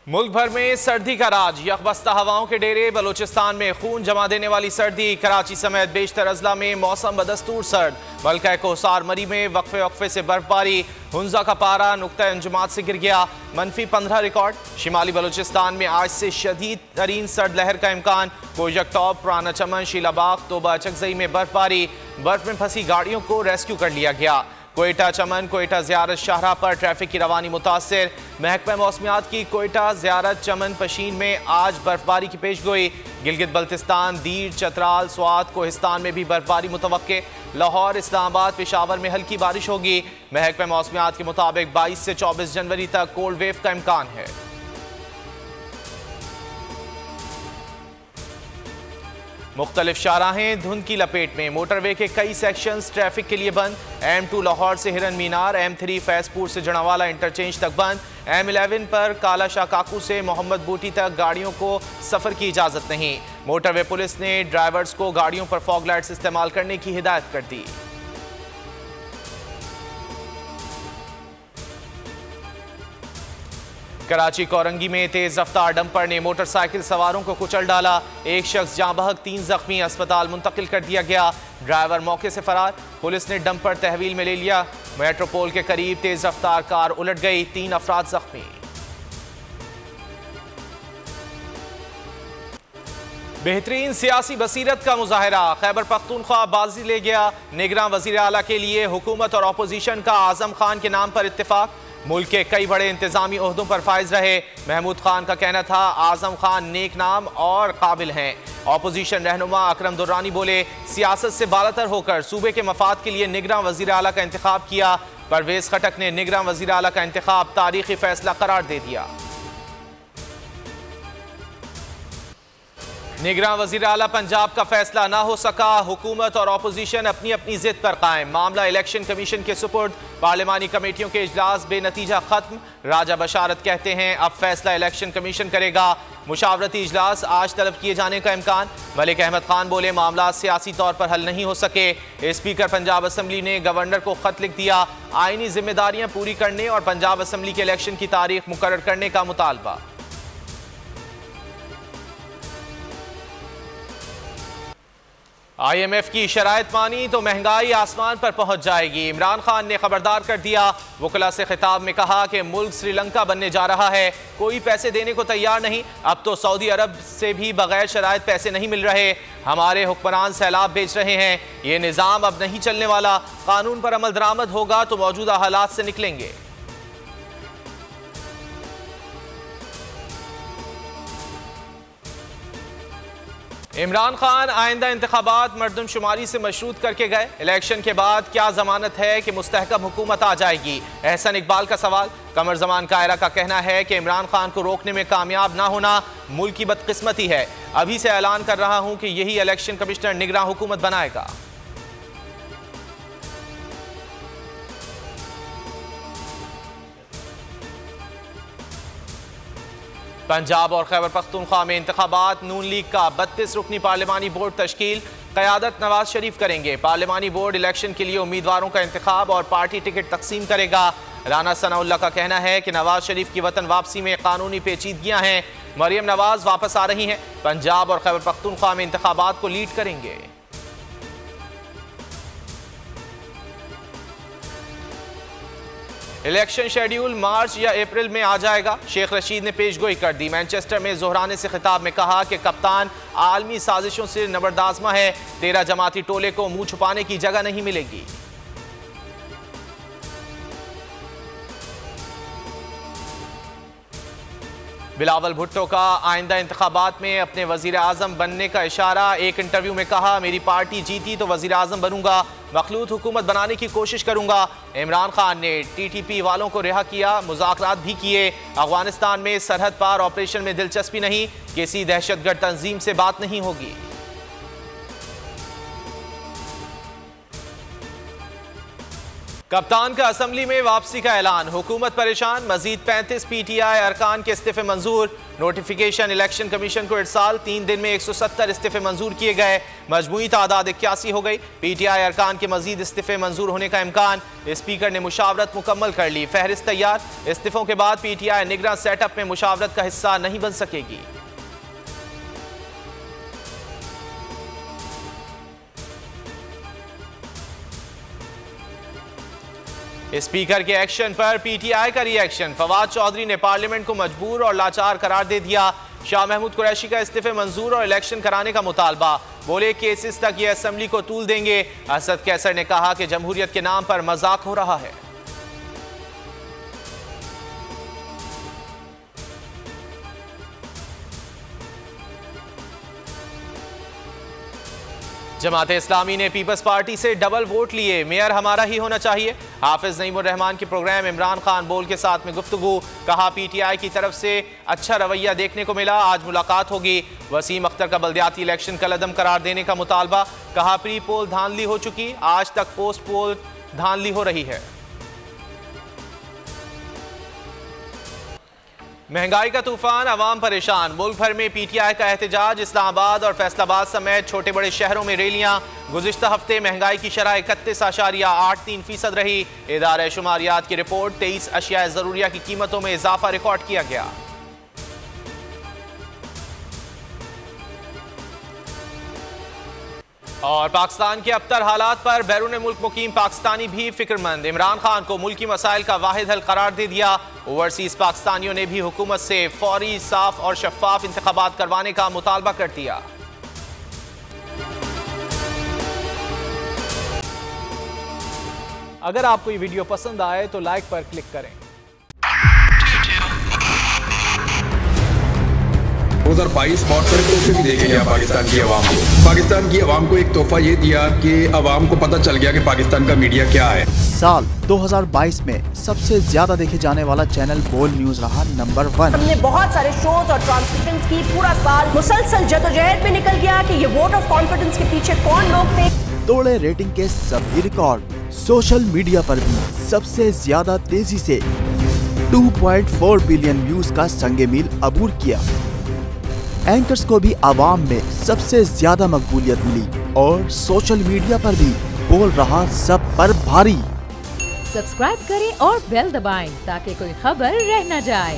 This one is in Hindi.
मुल्क भर में सर्दी का राज, यकबस्ता हवाओं के डेरे। बलोचिस्तान में खून जमा देने वाली सर्दी। कराची समेत बेशतर अजला में मौसम बदस्तूर सर्द। बल्कि कोसार मरी में वक्फे वक्फे से बर्फबारी। हुंजा का पारा नुक्ता अंजुमात से गिर गया, -15 रिकॉर्ड। शिमाली बलोचिस्तान में आज से शदीद तरीन सर्द लहर का इम्कान। कोयजक टॉप, पुराना चमन, शीलाबाग, तोबा चकजई में बर्फबारी। बर्फ में फंसी गाड़ियों को रेस्क्यू कर लिया गया। कोयटा चमन, कोयटा ज़ियारत शाहराह पर ट्रैफिक की रवानी मुतासिर। महकमा मौसमियात की कोयटा ज़ियारत चमन पशीन में आज बर्फबारी की पेशगोई। गिलगित बल्तिस्तान, दीर, चतराल, स्वात, कोहिस्तान में भी बर्फबारी मुतवक्के। लाहौर, इस्लामाबाद, पेशावर में हल्की बारिश होगी। महकमा मौसमियात के मुताबिक 22 से 24 जनवरी तक कोल्ड वेव का इम्कान है। मुख्तलिफ शाहराहें धुंध की लपेट में। मोटरवे के कई सेक्शंस ट्रैफिक के लिए बंद। M2 लाहौर से हिरन मीनार, M3 फैजपुर से जनावाला इंटरचेंज तक बंद। M11 पर काला शाह काकू से मोहम्मद बूटी तक गाड़ियों को सफर की इजाजत नहीं। मोटरवे पुलिस ने ड्राइवर्स को गाड़ियों पर फॉग लाइट्स इस्तेमाल करने की हिदायत कर दी। कराची कोरंगी में तेज रफ्तार डंपर ने मोटरसाइकिल सवारों को कुचल डाला। एक शख्स जाँ बहक, 3 जख्मी अस्पताल मुंतकिल कर दिया गया। ड्राइवर मौके से फरार। पुलिस ने डंपर तहवील में ले लिया। मेट्रोपोल के करीब तेज रफ्तार कार उलट गई, 3 अफराद जख्मी। बेहतरीन सियासी बसीरत का मुजाहरा। खैबर पख्तूनख्वा बाजी ले गया। निगरान वजीर आला के लिए हुकूमत और अपोजिशन का आजम खान के नाम पर इत्तेफाक। मुल्क के कई बड़े इंतजामी ओहदों पर फाइज रहे। महमूद खान का कहना था आजम खान नेक नाम और काबिल हैं। अपोजिशन रहनुमा अकरम दुर्रानी बोले सियासत से बालातर होकर सूबे के मफाद के लिए निगरान वजीर आला का इंतखाब किया। परवेज खटक ने निगरान वजीर आला का इंतखाब तारीखी फैसला करार दे दिया। निगरान वजीर आला पंजाब का फैसला ना हो सका। हुकूमत और अपोजिशन अपनी अपनी जिद पर कायम। मामला इलेक्शन कमीशन के सुपुर्द। पार्लिमानी कमेटियों के इजलास बेनतीजा खत्म। राजा बशारत कहते हैं अब फैसला इलेक्शन कमीशन करेगा। मुशावरती इजलास आज तलब किए जाने का इम्कान। मलिक अहमद खान बोले मामला सियासी तौर पर हल नहीं हो सके। स्पीकर पंजाब असम्बली ने गवर्नर को खत लिख दिया। आईनी जिम्मेदारियां पूरी करने और पंजाब असम्बली के इलेक्शन की तारीख मुकर्रर करने का मुतालबा। IMF की शराइत मानी तो महंगाई आसमान पर पहुंच जाएगी। इमरान खान ने खबरदार कर दिया। वकला से खिताब में कहा कि मुल्क श्रीलंका बनने जा रहा है। कोई पैसे देने को तैयार नहीं। अब तो सऊदी अरब से भी बगैर शराइत पैसे नहीं मिल रहे। हमारे हुक्मरान सैलाब बेच रहे हैं। ये निज़ाम अब नहीं चलने वाला। कानून पर अमल दरामद होगा तो मौजूदा हालात से निकलेंगे। इमरान खान आइंदा इंतखाबात मर्दमशुमारी से मशरूत करके गए। इलेक्शन के बाद क्या जमानत है कि मुस्तहकम हुकूमत आ जाएगी? एहसन इकबाल का सवाल। कमर जमान कायरा का कहना है कि इमरान खान को रोकने में कामयाब ना होना मुल्क की बदकिस्मती है। अभी से ऐलान कर रहा हूं कि यही इलेक्शन कमिश्नर निगरान हुकूमत बनाएगा। पंजाब और खैबर पख्तूनख्वा में इंतखाबात। नून लीग का 32 रुकनी पार्लिमानी बोर्ड तश्कील। क़यादत नवाज शरीफ करेंगे। पार्लिमानी बोर्ड इलेक्शन के लिए उम्मीदवारों का इंतखाब और पार्टी टिकट तकसीम करेगा। राना सनाउल्लाह का कहना है कि नवाज शरीफ की वतन वापसी में कानूनी पेचीदगियां हैं। मरियम नवाज वापस आ रही हैं। पंजाब और खैबर पख्तूनख्वा में इंतखाबात को लीड करेंगे। इलेक्शन शेड्यूल मार्च या अप्रैल में आ जाएगा। शेख रशीद ने पेशगोई कर दी। मैनचेस्टर में जोहराने से खिताब में कहा कि कप्तान आलमी साजिशों से नबरदाज़मा है। 13 जमाती टोले को मुंह छुपाने की जगह नहीं मिलेगी। बिलावल भुट्टो का आइंदा इंतखाबात में अपने वजीर आजम बनने का इशारा। एक इंटरव्यू में कहा मेरी पार्टी जीती तो वजीर आजम बनूंगा। मखलूत हुकूमत बनाने की कोशिश करूंगा। इमरान खान ने TTP वालों को रिहा किया। मुज़ाकरात भी किए। अफगानिस्तान में सरहद पार ऑपरेशन में दिलचस्पी नहीं। किसी दहशतगर्द तंजीम से बात नहीं होगी। कप्तान का असेंबली में वापसी का ऐलान, हुकूमत परेशान, मजीद 35 पीटीआई अरकान के इस्तीफे मंजूर। नोटिफिकेशन इलेक्शन कमीशन को इरसाल, 3 दिन में 170 इस्तीफे मंजूर किए गए, मजमूई तादाद 81 हो गई। पीटीआई अरकान के मजीद इस्तीफे मंजूर होने का इम्कान, स्पीकर ने मुशावरत मुकम्मल कर ली, फहरिस्त तैयार। इस्तीफों के बाद पीटीआई निगरान सेटअप में मुशावरत का हिस्सा नहीं बन सकेगी। स्पीकर के एक्शन पर पीटीआई का रिएक्शन, फवाद चौधरी ने पार्लियामेंट को मजबूर और लाचार करार दे दिया। शाह महमूद कुरैशी का इस्तीफे मंजूर और इलेक्शन कराने का मुतालबा, बोले केसेस तक ये असेंबली को तूल देंगे। असद कैसर ने कहा कि जमहूरियत के नाम पर मजाक हो रहा है। जमात इस्लामी ने पीपल्स पार्टी से डबल वोट लिए, मेयर हमारा ही होना चाहिए। हाफिज नईमुर रहमान के प्रोग्राम इमरान खान बोल के साथ में गुफ्तगू, कहा पीटीआई की तरफ से अच्छा रवैया देखने को मिला, आज मुलाकात होगी। वसीम अख्तर का बल्दियाती इलेक्शन कलअदम करार देने का मुतालबा, कहा प्री पोल धांधली हो चुकी, आज तक पोस्ट पोल धांधली हो रही है। महंगाई का तूफान, अवाम परेशान, मुल्क भर में पीटीआई का एहतजाज, इस्लामाबाद और फैसलाबाद समेत छोटे बड़े शहरों में रैलियां। गुज़िश्ता हफ्ते महंगाई की शरह 31.83% रही। इदारे शुमारियात की रिपोर्ट, 23 अशिया ज़रूरिया की कीमतों में इजाफा रिकॉर्ड किया गया। और पाकिस्तान के अबतर हालात पर बैरून मुल्क मुकीम पाकिस्तानी भी फिक्रमंद, इमरान खान को मुल्की मसाइल का वाहिद हल करार दे दिया। ओवरसीज पाकिस्तानियों ने भी हुकूमत से फौरी, साफ और शफाफ इंतखाबात करवाने का मुतालबा कर दिया। अगर आपको ये वीडियो पसंद आए तो लाइक पर क्लिक करें। 2022 बहुत सारे तोहफे भी देखे गया पाकिस्तान की आवाम को। पाकिस्तान की आवाम को एक तोहफा ये दिया कि आवाम को पता चल गया कि पाकिस्तान का मीडिया क्या है। साल 2022 में सबसे ज्यादा देखे जाने वाला चैनल बोल न्यूज रहा नंबर 1। हमने बहुत सारे शोज और ट्रांसमिशंस की, पूरा साल मुसलसल जदोजहद में निकल गया कि ये वोट ऑफ कॉन्फिडेंस के पीछे कौन लोग थे। तोड़े रेटिंग के सभी रिकॉर्ड। सोशल मीडिया पर भी सबसे ज्यादा तेजी से 2.4 बिलियन व्यूज का संगे मील अबूर किया। एंकर्स को भी आवाम में सबसे ज्यादा मकबूलियत मिली और सोशल मीडिया पर भी बोल रहा सब पर भारी। सब्सक्राइब करें और बेल दबाएं ताकि कोई खबर रह न जाए।